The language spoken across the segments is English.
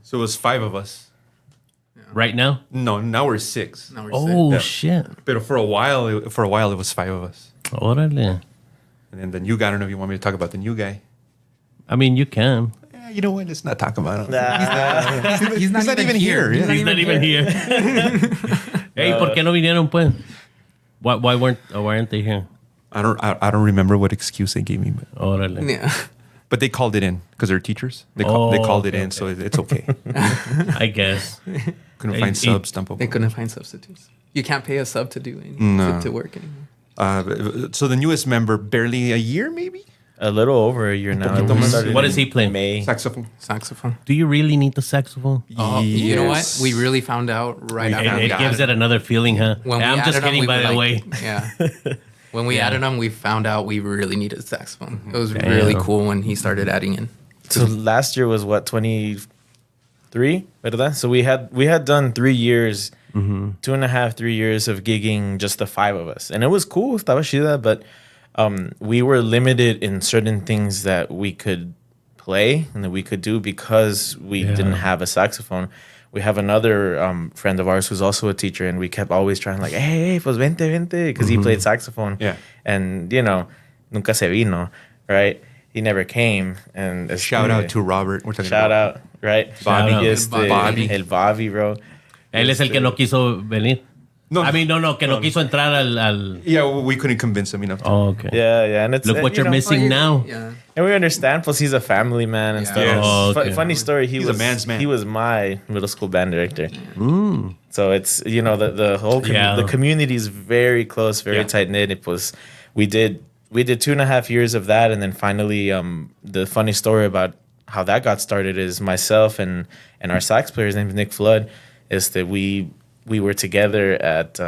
So it was 5 of us. Right now? No, now we're 6. Now we're Oh, Yeah. shit. But for a while, it was 5 of us. Órale. And then the new guy, I don't know if you want me to talk about the new guy. I mean, you can. Yeah, you know what? Let's not talk about him. He's not even here. Yeah. He's not even here. Hey, ¿por qué no vinieron, pues? Why weren't they here? I don't remember what excuse they gave me, but Órale. Yeah. But they called it in because they're teachers. They called it in, so it's okay. I guess. Couldn't find subs tampoco. They couldn't find substitutes. You can't pay a sub to do anything, to work anymore. So the newest member, barely a year, maybe? A little over a year now. poquito más. Started What is he playing? May. Saxophone. Do you really need the saxophone? Oh, you know what? Yes. We really found out right after we It gives it another feeling, huh? When we I'm just added them, kidding, we by were the like- way. Yeah. When we Yeah. added them, we found out we really needed a saxophone. It was Damn. really cool when he started adding in. So last year was what, 23, ¿verdad? So we had done 3 years, 2.5, 3 years of gigging, just the 5 of us, and it was cool. Estaba chida, but we were limited in certain things that we could play and that we could do because we didn't have a saxophone. We have another friend of ours who's also a teacher, and we kept always trying like, hey, pues vente, because he played saxophone. Yeah. And, nunca se vino, right? He never came. And Shout out to Robert. We're talking Shout about out, right? Shout out. Bobby. El Bobby, bro. Él es el que no quiso venir. No. I mean, no, que no quiso entrar al... Yeah, we couldn't convince him enough. Oh, okay. Yeah, and it's Look what you're missing Oh, now. Yeah. And we understand, plus he's a family man and Yeah. stuff. Yes. Oh, okay. Funny story, He's a man's man. He was my middle school band director. So it's the whole the community is very close, very tight knit. It was we did 2.5 years of that, and then finally the funny story about how that got started is myself and our sax player, his name is Nick Flood, is that we were together at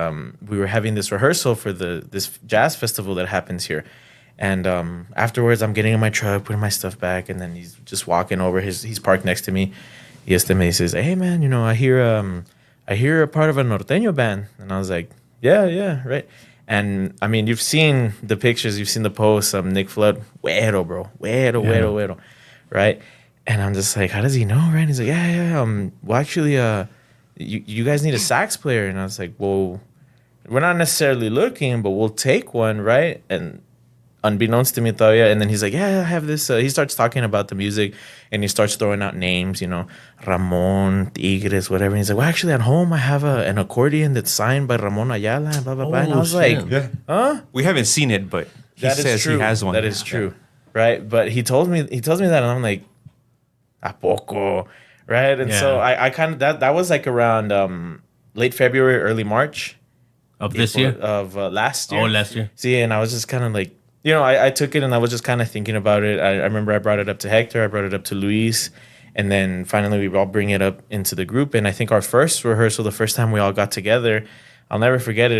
we were having this rehearsal for this jazz festival that happens here. And afterwards, I'm getting in my truck, putting my stuff back, and then he's just walking over. He's parked next to me. He says, "Hey man, I hear a part of a norteño band." And I was like, "Yeah, right." And I mean, you've seen the pictures, you've seen the posts. Nick Flood, güero, bro, güero, right? And I'm just like, "How does he know?" Right? He's like, "Yeah. Well, actually, you guys need a sax player." And I was like, "Well, we're not necessarily looking, but we'll take one, right?" And unbeknownst to me todavía, and then he's like, yeah, I have this. He starts talking about the music, and he starts throwing out names, Ramon, Tigres, whatever. And he's like, well, actually, at home, I have an accordion that's signed by Ramon Ayala, and blah, blah, blah. And I was like, Yeah. huh? We haven't seen it, but he That is says true. he has one. That is true, right? But he told me that, and I'm like, ¿a poco? Right? And so I kind of, that was like around late February, early March. Of this year? Of last year. Oh, last year. See, and I was just kind of like, I took it and I was just kind of thinking about it. I remember I brought it up to Hector, I brought it up to Luis, and then finally we all bring it up into the group. And I think our first rehearsal, the first time we all got together, I'll never forget it.